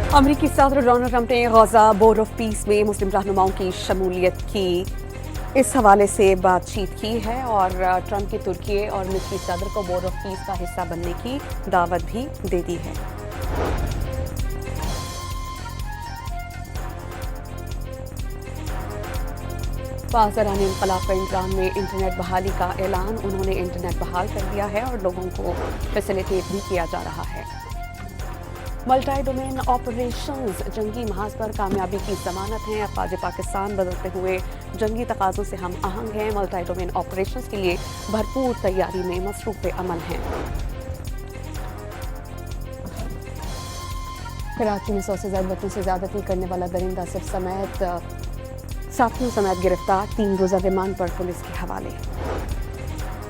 अमरीकी सदर Donald Trump ने गजा बोर्ड ऑफ पीस में मुस्लिम रहनुमाओं की शमूलियत की इस हवाले से बातचीत की है और ट्रंप की तुर्की और मिस्री सदर को बोर्ड ऑफ पीस का हिस्सा बनने की दावत भी दे दी है। पासरानी इंकलाब का इमरान में इंटरनेट बहाली का ऐलान। उन्होंने इंटरनेट बहाल कर दिया है और लोगों को फैसिलिटेट भी किया जा रहा है। मल्टी डोमेन ऑपरेशंस जंगी महाज पर कामयाबी की जमानत हैं। अफवाज पाकिस्तान बदलते हुए जंगी तकाज़ों से हम आहंग हैं। मल्टी डोमेन ऑपरेशंस के लिए भरपूर तैयारी में मसरूफ़ अमल हैं। कराची में 100 से ज़्यादा बच्चों से ज़्यादती करने वाला दरिंदा सिर्फ समेत साथियों समेत गिरफ्तार। 3 रोज़ा रिमांड पर पुलिस के हवाले।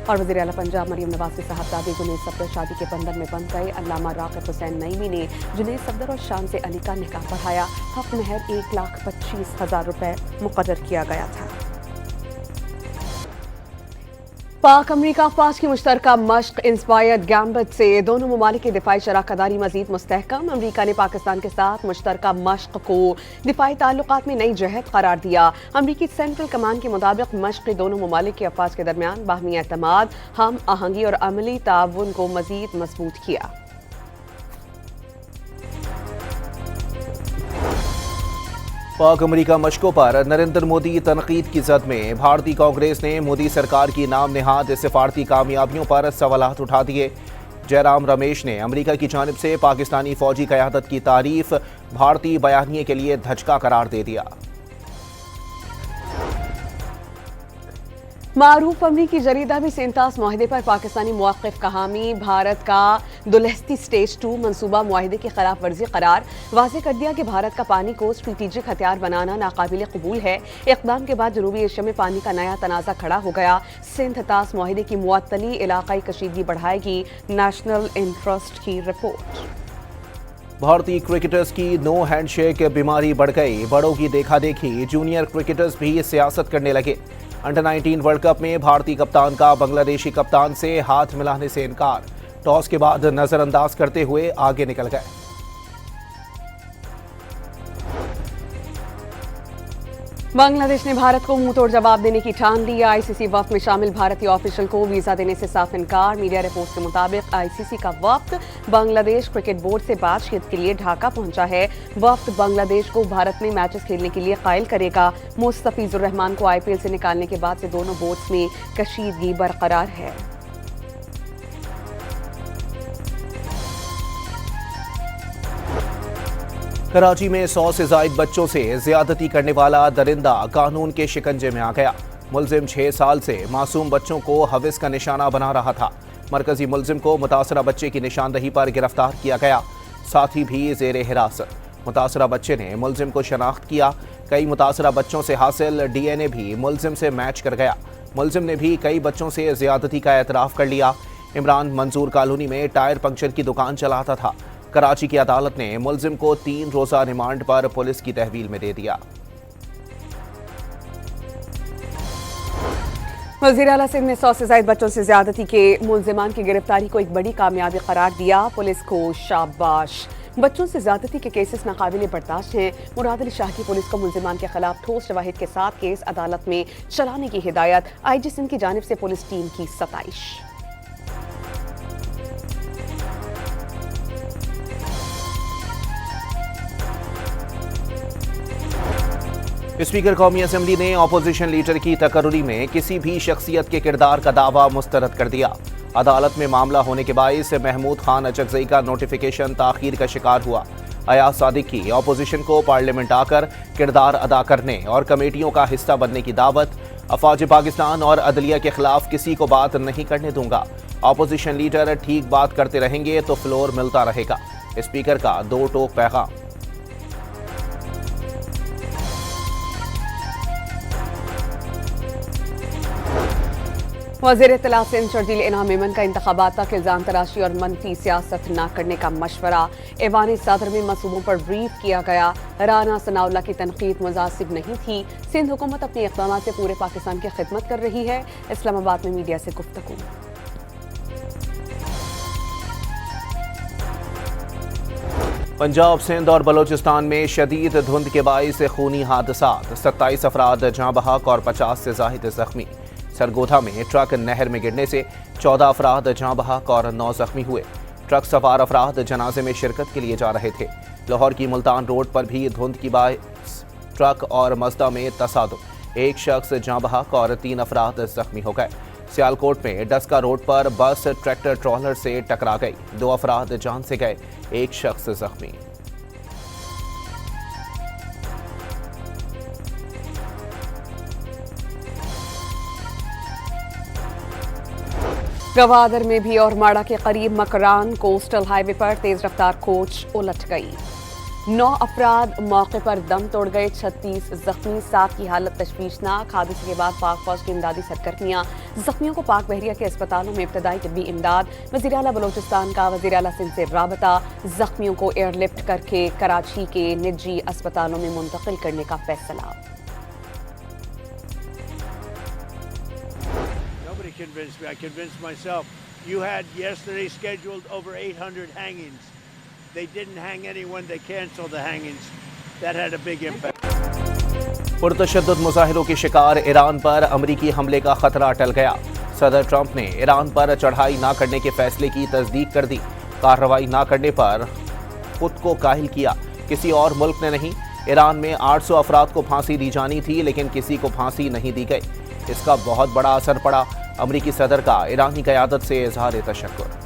और वज़ीर आला पंजाब मरियम नवाज के साहबजादे जुनैद सफदर शादी के बंधन में बंध गए। अल्लामा राग़िब हुसैन नईमी ने जुनैद सफदर और शान से अली का निकाह पढ़ाया। हक महर 1,25,000 रुपए मुक़र्रर किया गया था। पाक अमरीका फ़ौज की मुश्तरका मश्क इंस्पायर्ड गैम्बिट से दोनों ममालिक की दिफाई शराकदारी मज़ीद मुस्तहकम। अमरीका ने पाकिस्तान के साथ मुश्तरका मश्क को दिफाई ताल्लुकात में नई जहत करार दिया। अमरीकी सेंट्रल कमान के मुताबिक मश्क ने दोनों ममालिक के अफवाज के दरमियान बाहमी एतमाद, हम आहंगी और अमली ताउन को मज़ीद मजबूत किया। पाक अमरीका मशकों पर नरेंद्र मोदी तनकीद की जद में। भारतीय कांग्रेस ने मोदी सरकार की नाम नेहाद सिफारती कामयाबियों पर सवालात उठा दिए। जयराम रमेश ने अमरीका की जानिब से पाकिस्तानी फौजी क़यादत की तारीफ भारतीय बयानिए के लिए धचका करार दे दिया। मारूफ अमरीकी जरीदा भी सेंतास मुआहदे पर पाकिस्तानी मौक़िफ़ का हामी। भारत का दुलहस्ती स्टेज 2 मनसूबा मुआहदे की खिलाफ वर्जी करार। वाज़ेह कर दिया कि भारत का पानी को स्ट्रेटेजिक हथियार बनाना नाकाबिल कबूल है। इक़दाम के बाद जनूबी एशिया में पानी का नया तनाज़ा खड़ा हो गया। सिंध तास मुआहदे की मुअत्तली इलाकाई कशीदगी बढ़ाएगी। नेशनल इंटरेस्ट की रिपोर्ट। भारतीय क्रिकेटर्स की नो हैंडशेक बीमारी बढ़ गई। बड़ों की देखा देखी जूनियर क्रिकेटर्स भी सियासत करने लगे। अंडर 19 वर्ल्ड कप में भारतीय कप्तान का बांग्लादेशी कप्तान से हाथ मिलाने से इनकार। टॉस के बाद नजरअंदाज करते हुए आगे निकल गए। बांग्लादेश ने भारत को मुंह तोड़ जवाब देने की ठान ली। आईसीसी वफ्द में शामिल भारतीय ऑफिशियल को वीजा देने से साफ इनकार। मीडिया रिपोर्ट्स के मुताबिक आईसीसी का वफ्द बांग्लादेश क्रिकेट बोर्ड से बातचीत के लिए ढाका पहुंचा है। वफ्द बांग्लादेश को भारत में मैचेस खेलने के लिए कायल करेगा। मुस्तफिजुर रहमान को आईपीएल से निकालने के बाद से दोनों बोर्ड्स में कशीदगी बरकरार है। कराची में 100 से ज़ायद बच्चों से ज्यादती करने वाला दरिंदा कानून के शिकंजे में आ गया। मुलजिम 6 साल से मासूम बच्चों को हविस का निशाना बना रहा था। मरकजी मुलजिम को मुतासरा बच्चे की निशानदही पर गिरफ्तार किया गया। साथी भी जेर हिरासत। मुतासरा बच्चे ने मुलजिम को शनाख्त किया। कई मुतासरा बच्चों से हासिल डीएनए भी मुलजिम से मैच कर गया। मुलजिम ने भी कई बच्चों से ज्यादती का एतराफ़ कर लिया। इमरान मंजूर कॉलोनी में टायर पंक्चर की दुकान चलाता था। कराची की अदालत ने मुलजिम को 3 रोज़ा रिमांड पर पुलिस की तहवील में दे दिया। वज़ीर आला सिंध ने 100 से ज़ायद बच्चों से ज्यादती के मुलजिमान की गिरफ्तारी को एक बड़ी कामयाबी करार दिया। पुलिस को शाबाश। बच्चों से ज्यादती के केसेस नाकाबिले बर्दाश्त हैं। मुराद अली शाह की पुलिस को मुलजिमान के खिलाफ ठोस शवाहिद के साथ केस अदालत में चलाने की हिदायत। आईजी सिंध की जानिब से पुलिस टीम की सताइश। स्पीकर कौमी असम्बली ने अपोजिशन लीडर की तकर्री में किसी भी शख्सियत के किरदार का दावा मुस्तरद कर दिया। अदालत में मामला होने के बायस महमूद खान अचकजई का नोटिफिकेशन ताखीर का शिकार हुआ। अयाज सादिक की अपोजिशन को पार्लियामेंट आकर किरदार अदा करने और कमेटियों का हिस्सा बनने की दावत। अफवाज पाकिस्तान और अदलिया के खिलाफ किसी को बात नहीं करने दूंगा। अपोजिशन लीडर ठीक बात करते रहेंगे तो फ्लोर मिलता रहेगा। स्पीकर का 2 टोक पैगाम। वज़ीर इत्तलात सिंध शर्जील इनाम मेमन का इंतखाबात तक इल्जाम तराशी और मनफी सियासत न करने का मशवरा। ऐवान सदर में मंसूबों पर ब्रीफ किया गया। राना सनाउल्लाह की तनकीद मुनासिब नहीं थी। सिंध हुकूमत अपने इक़दामात से पूरे पाकिस्तान की खिदमत कर रही है। इस्लामाबाद में मीडिया से गुफ्तगू। पंजाब, सिंध और बलोचिस्तान में शदीद धुंध के बाइस खूनी हादसात, 27 अफराद जाँ बहक और 50 से जाहिद जख्मी। सरगोधा में ट्रक नहर में गिरने से 14 अफराद जाँ बहक और 9 जख्मी हुए। ट्रक सवार अफराद जनाजे में शिरकत के लिए जा रहे थे। लाहौर की मुल्तान रोड पर भी धुंध की बाइस ट्रक और मजदा में तसादुम, एक शख्स जाँ बहक और 3 अफराद जख्मी हो गए। सियालकोट में डस्का रोड पर बस ट्रैक्टर ट्रॉलर से टकरा गई, 2 अफराद जान से गए, एक शख्स जख्मी। गवादर में भी और माड़ा के करीब मकरान कोस्टल हाईवे पर तेज रफ्तार कोच उलट गई, 9 अफराद मौके पर दम तोड़ गए, 36 जख्मी, 7 की हालत तशवीशनाक। हादसे के बाद पाक फौज की इमदादी सरगर्मियां, जख्मियों को पाक बहरिया के अस्पतालों में इब्तदाई तिब्बी इमदाद। वज़ीर आला बलोचिस्तान का वज़ीर आला सिंध से राबता, जख्मियों को एयरलिफ्ट करके कराची के निजी अस्पतालों में मुंतकिल करने का फैसला। Nobody convinced me. I convinced myself. You had yesterday scheduled over 800 hangings. They didn't hang anyone. They canceled the hangings. That had a big impact. पुरतशद्दुद मुजाहिरों के शिकार ईरान पर अमरीकी हमले का खतरा टल गया। सदर ट्रंप ने ईरान पर चढ़ाई ना करने के फैसले की तस्दीक कर दी। कार्रवाई ना करने पर खुद को काहिल किया, किसी और मुल्क ने नहीं। ईरान में 800 अफराद को फांसी दी जानी थी, लेकिन किसी को फांसी नहीं दी गई। इसका बहुत बड़ा असर पड़ा। अमरीकी सदर का ईरानी क़यादत से इजहार तशक्कुर।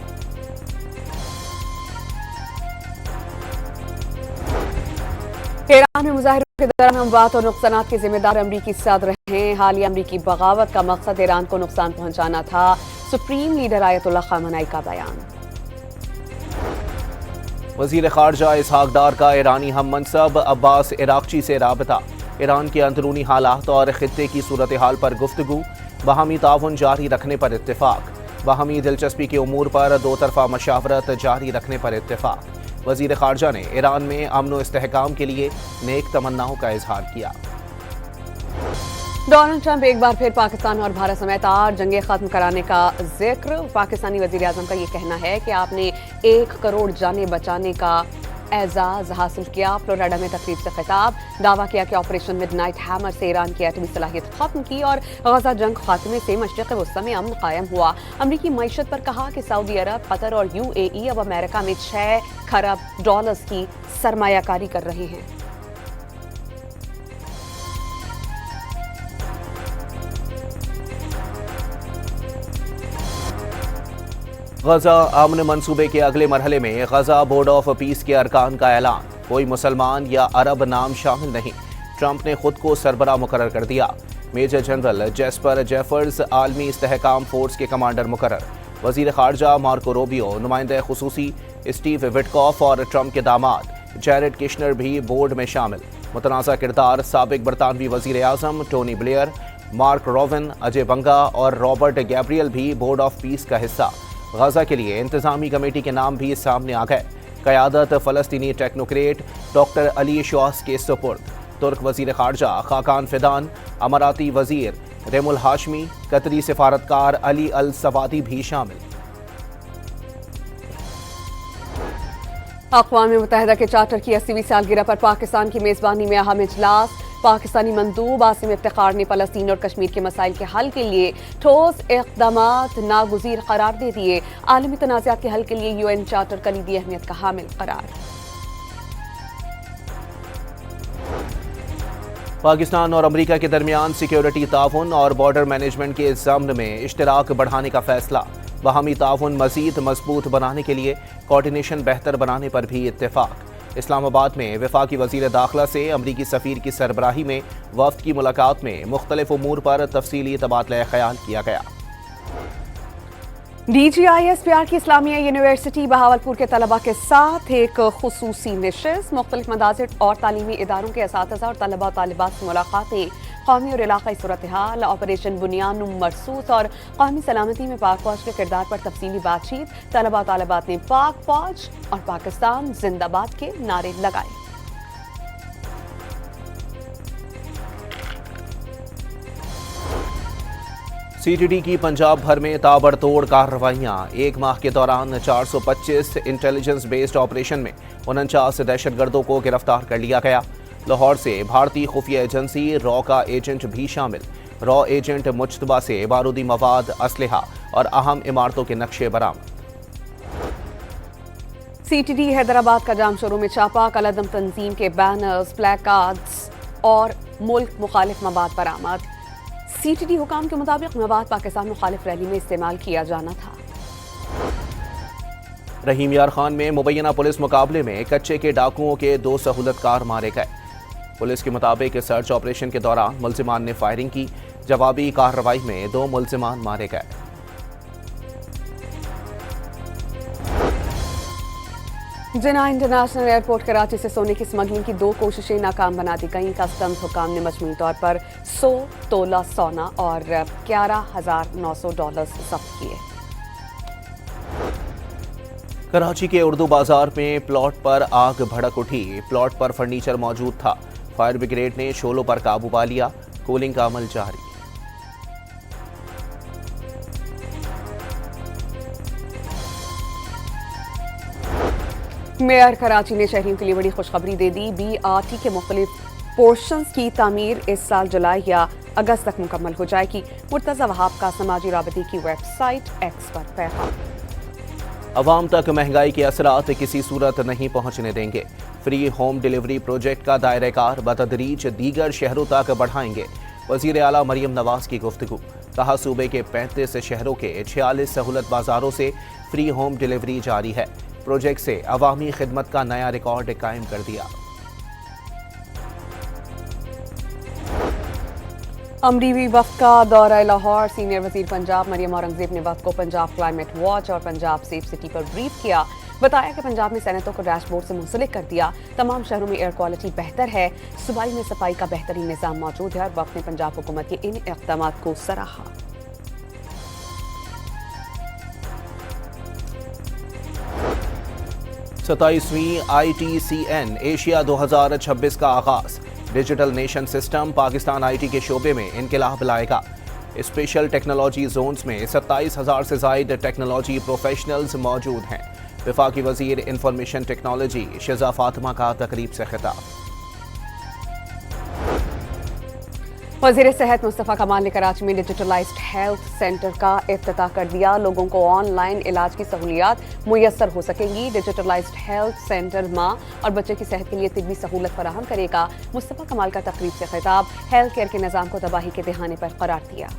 ईरान में मुजाहिरों के दौरान अमवात और नुकसानात के जिम्मेदार अमरीकी सदर हैं। हालिया अमरीकी बगावत का मकसद ईरान को नुकसान पहुंचाना था, सुप्रीम लीडर आयतुल्लाह खामनेई का बयान। वजीर खारजा इसहाक डार का ईरानी हम मनसब अब्बास इराक्ची से राबता। ईरान के अंदरूनी हालात और खित्ते की सूरत हाल पर गुफ्तगू, बाहमी ताउन जारी रखने पर इत्तेफाक। बाहमी दिलचस्पी के उमूर पर दो तरफा मशावरत जारी रखने पर इत्तेफाक। वजीर खारजा ने ईरान में अमन व इस्तेहकाम के लिए नेक तमन्नाओं का इजहार किया। डोनाल्ड ट्रंप एक बार फिर पाकिस्तान और भारत समेत 8 जंगें खत्म कराने का जिक्र। पाकिस्तानी वजीर आजम का ये कहना है कि आपने 1 करोड़ जानें बचाने का एजाज हासिल किया। फ्लोरिडा में तकरीब से खिताब, दावा किया कि ऑपरेशन मिडनाइट हैमर से ईरान की एटमी सलाहियत खत्म की और गजा जंग खात्मे से मशरिक़ वस्ता में अमन कायम हुआ। अमरीकी मईशत पर कहा कि सऊदी अरब, कतर और UAE अब अमेरिका में $6 खरब की सरमायाकारी कर रहे हैं। गजा अमन मंसूबे के अगले मरहले में गजा बोर्ड ऑफ पीस के अरकान का ऐलान। कोई मुसलमान या अरब नाम शामिल नहीं। ट्रंप ने खुद को सरबरा मुकर्रर कर दिया। मेजर जनरल जेस्पर जेफर्स आलमी इस्तेहकाम फोर्स के कमांडर मुकर्रर। वजीर खारजा मार्को रूबियो, नुमाइंदा खुसूसी स्टीव विटकॉफ और ट्रंप के दामाद जैरेड किशनर भी बोर्ड में शामिल। मुतनाज़ा किरदार साबिक बरतानवी वजीर आजम Tony Blair, Mark Rowan, Ajay Banga और रॉबर्ट गैब्रियल भी बोर्ड ऑफ पीस का हिस्सा। गजा के लिए इंतजामी कमेटी के नाम भी सामने आ गए। क़यादत फ़लस्तीनी टेक्नोक्रेट डॉक्टर अली शौस के सुपुर्द। तुर्क वजीर खारजा खाकान फिदान, अमाराती वजीर रेमुल हाशमी, कतरी सिफारतकार अली अल सवादी भी शामिल। अक़वाम मुत्तहिदा के चार्टर की 80वीं सालगिरह पर पाकिस्तान की मेज़बानी में अहम इजलास। पाकिस्तानी मंदूब आसिम इफ्तिखार ने फ़लस्तीन और कश्मीर के मसाइल के हल के लिए ठोस इक़दामात नागुज़ीर करार दे दिए। आलमी तनाज़ात के हल के लिए UN चार्टर कलीदी अहमियत का हामिल करार। पाकिस्तान और अमरीका के दरमियान सिक्योरिटी ताउन और बॉर्डर मैनेजमेंट के ज़म्न में इश्तराक बढ़ाने का फैसला। बाहमी ताउन मज़ीद मजबूत बनाने के लिए कोऑर्डिनेशन बेहतर बनाने पर भी इत्तेफाक। इस्लामाबाद में वफाकी वज़ीर दाखिला से अमरीकी सफ़ीर की सरबराही में वफ़द की मुलाकात में मुख्तलिफ उमूर पर तफसीली तबादला ख्याल किया गया। DGISPR की इस्लामिया यूनिवर्सिटी बहावलपुर के तलबा के साथ एक खुसूसी नशिस्त। मुख्तलिफ मदारिस और तालीमी इदारों के असातिज़ा और तलबा और तालिबात से मुलाकातें, कौमी और इलाक़ाई सूरत हाल, ऑपरेशन बुनियान मरसूस और कौमी सलामती में पाक फौज के किरदार पर तफसीली बातचीत। तलबा और तालिबात ने पाक फौज और पाकिस्तान जिंदाबाद के नारे लगाए। CTD की पंजाब भर में ताबड़तोड़ कार्रवाइयां। एक माह के दौरान 425 इंटेलिजेंस बेस्ड ऑपरेशन में 49 दहशत गर्दों को गिरफ्तार कर लिया गया। लाहौर से भारतीय खुफिया एजेंसी रॉ का एजेंट भी शामिल। रॉ एजेंट मुश्तबा से बारूदी मवाद, असलहा और अहम इमारतों के नक्शे बरामद। सीटीडी हैदराबाद का जाम शोरूम में छापा, कलअदम तंजीम के बैनर्स, प्ले कार्ड्स और मुल्क मुखालिफ मवाद बरामद। सीटीडी हुकाम के मुताबिक मवाद पाकिस्तान मुखालिफ रैली में इस्तेमाल किया जाना था। रहीम यार खान में मुबैना पुलिस मुकाबले में कच्चे के डाकुओं के 2 सहूलतकार मारे गए। पुलिस के मुताबिक सर्च ऑपरेशन के दौरान मुल्जिमान ने फायरिंग की। जवाबी कार्रवाई में 2 मुल्जिमान मारे गए। जिन्ना इंटरनेशनल एयरपोर्ट कराची से सोने की स्मगलिंग की 2 कोशिशें नाकाम बना दी गईं। कस्टम्स हुकाम ने मजमूई तौर पर 100 तोला सोना और $11,900 जब्त किए। कराची के उर्दू बाजार में प्लॉट पर आग भड़क उठी। प्लॉट पर फर्नीचर मौजूद था। फायर ब्रिगेड ने शोलों पर काबू पा लिया। कूलिंग का अमल जारी। मेयर कराची ने शहरियों के लिए बड़ी खुशखबरी दे दी। BRT के मुख्तलिफ पोर्शंस की तामीर इस साल जुलाई या अगस्त तक मुकम्मल हो जाएगी। मुर्तज़ा वहाब का समाजी राबते की वेबसाइट एक्स पर पैगाम। अवाम तक महंगाई के असरात किसी सूरत नहीं पहुंचने देंगे। फ्री होम डिलीवरी प्रोजेक्ट का दायरेकार बतदरीज दीगर शहरों तक बढ़ाएंगे। वज़ीर आला मरियम नवाज की गुफ्तगू। कहा सूबे के 35 शहरों के 46 सहूलत बाजारों से फ्री होम डिलीवरी जारी है। प्रोजेक्ट से अवामी खिदमत का नया रिकॉर्ड कायम कर दिया। अमरीवी वफ्द का दौरा लाहौर। सीनियर वजीर पंजाब मरियम औरंगजेब ने वफ्द को पंजाब क्लाइमेट वॉच और पंजाब सेफ सिटी पर ब्रीफ किया। बताया कि पंजाब ने सैनिकों को डैशबोर्ड से मुंसलिक कर दिया। तमाम शहरों में एयर क्वालिटी बेहतर है। सूबाई में सफाई का बेहतरीन निज़ाम मौजूद है और वफ्द ने पंजाब हुकूमत के इन इक़दामात को सराहा। 27वीं ITCN एशिया 2026 का आगाज। Digital nation system Pakistan IT के शोबे में इनकलाब लाएगा। स्पेशल टेक्नोलॉजी जोन्स में 27,000 से जायद टेक्नोलॉजी प्रोफेशनल्स मौजूद हैं। वफाकी वजीर इंफॉर्मेशन टेक्नोलॉजी शिजा फातिमा का तकरीब से खिताब। वज़ीर सेहत मुस्तफ़ा कमाल ने कराची में डिजिटलाइज्ड हेल्थ सेंटर का इफ्तिताह कर दिया। लोगों को ऑनलाइन इलाज की सहूलियात मुयस्सर हो सकेंगी। डिजिटलाइज्ड हेल्थ सेंटर माँ और बच्चे की सेहत के लिए तिब्बी सहूलत फराहम करेगा। मुस्तफ़ा कमाल का तकरीब से खिताब। हेल्थ केयर के निज़ाम को तबाही के दहाने पर करार दिया।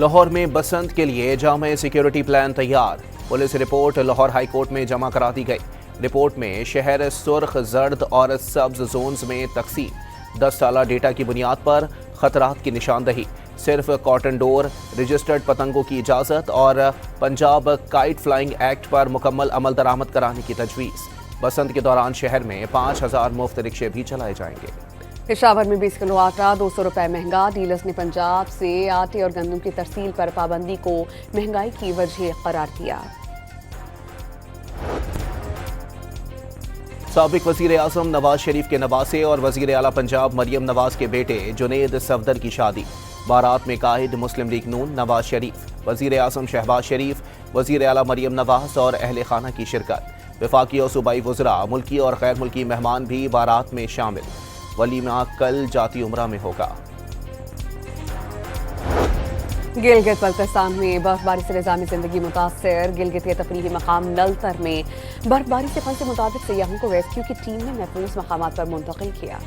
लाहौर में बसंत के लिए जामे सिक्योरिटी प्लान तैयार। Police report Lahore high court में जमा करा दी गई। रिपोर्ट में शहर सुर्ख, जर्द और सब्ज जोन्स में तकसीम, 10 साला डेटा की बुनियाद पर खतरात की निशानदही, सिर्फ कॉटन डोर, रजिस्टर्ड पतंगों की इजाज़त और पंजाब काइट फ्लाइंग एक्ट पर मुकम्मल अमल दरामद कराने की तजवीज़। बसंत के दौरान शहर में 5,000 मुफ्त रिक्शे भी चलाए जाएंगे। पेशावर में 20 किलो आटा 200 रुपए महंगा। डीलर्स ने पंजाब से आटे और गंदम की तरसील पर पाबंदी को महंगाई की वजह करार दिया। साबिक वज़ीर आज़म नवाज शरीफ के नवासे और वज़ीर आला पंजाब मरियम नवाज के बेटे जुनेद सफदर की शादी। बारात में कायद मुस्लिम लीग नून नवाज शरीफ, वज़ीर आज़म शहबाज शरीफ, वज़ीर आला मरियम नवाज और अहले खाना की शिरकत। वफाकी और सूबाई वज़रा, मुल्की और गैर मुल्की मेहमान भी बारात में शामिल। वलीमा कल जाती उम्रा में होगा। गिलगित बल्तिस्तान में बर्फबारी से निज़ामी जिंदगी मुतासर। गिलगित के तफरीही मकाम नलतर में बर्फबारी से फंसे मुताबिक सयाहों को रेस्क्यू की टीम ने महफूज मकामात पर मुंतकिल किया।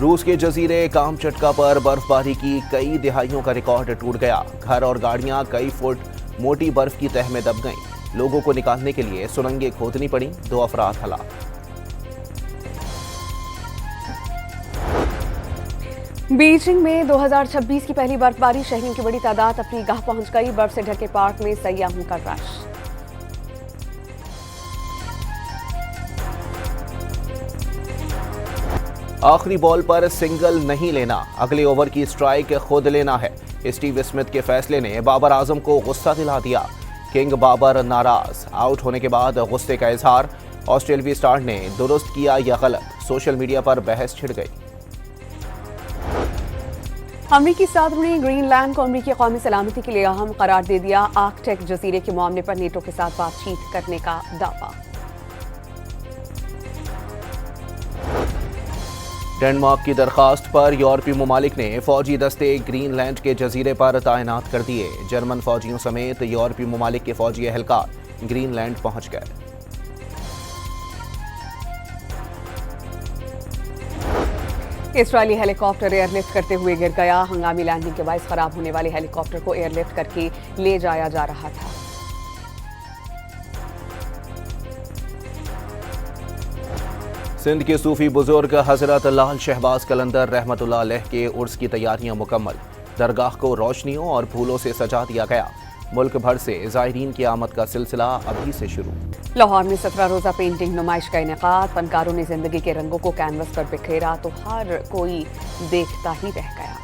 रूस के जजीरे कामचटका पर बर्फबारी की कई दिहाइयों का रिकॉर्ड टूट गया। घर और गाड़ियां कई फुट मोटी बर्फ की तह में दब गईं। लोगों को निकालने के लिए सुरंगें खोदनी पड़ी। 2 अफराद हलाक। बीजिंग में 2026 की पहली बर्फबारी। शहरियों की बड़ी तादाद अपनी गाह पहुंच गई। बर्फ से ढके पार्क में सयाहों का रश। आखिरी बॉल पर सिंगल नहीं लेना, अगले ओवर की स्ट्राइक खुद लेना है। स्टीव स्मिथ के फैसले ने बाबर आजम को गुस्सा दिला दिया। किंग बाबर नाराज। आउट होने के बाद गुस्से का इजहार। ऑस्ट्रेलियाई स्टार ने दुरुस्त किया या गलत, सोशल मीडिया पर बहस छिड़ गई। अमरीकी सदर ने ग्रीन लैंड को अमरीकी कौमी सलामती के लिए अहम करार दे दिया। आर्कटिक जजीरे के मामले पर नेटो के साथ बातचीत करने का दावा। डेनमार्क की दरखास्त पर यूरोपीय ममालिक ने फौजी दस्ते ग्रीनलैंड के जजीरे पर तैनात कर दिए। जर्मन फौजियों समेत यूरोपीय ममालिक के फौजी एहलकार ग्रीनलैंड पहुंच गए। इसराइली हेलीकॉप्टर एयरलिफ्ट करते हुए गिर गया। हंगामी लैंडिंग के बायस खराब होने वाले हेलीकॉप्टर को एयरलिफ्ट करके ले जाया जा रहा था। सिंध के सूफी बुजुर्ग हजरत लाल शहबाज कलंदर रहमतुल्लाह अलैह के उर्स की तैयारियां मुकम्मल। दरगाह को रोशनियों और फूलों से सजा दिया गया। मुल्क भर से ज़ायरीन की आमद का सिलसिला अभी से शुरू। लाहौर में 17 रोज़ा पेंटिंग नुमाइश का इनेकाद। फनकारों ने जिंदगी के रंगों को कैनवस पर बिखेरा तो हर कोई देखता ही रह गया।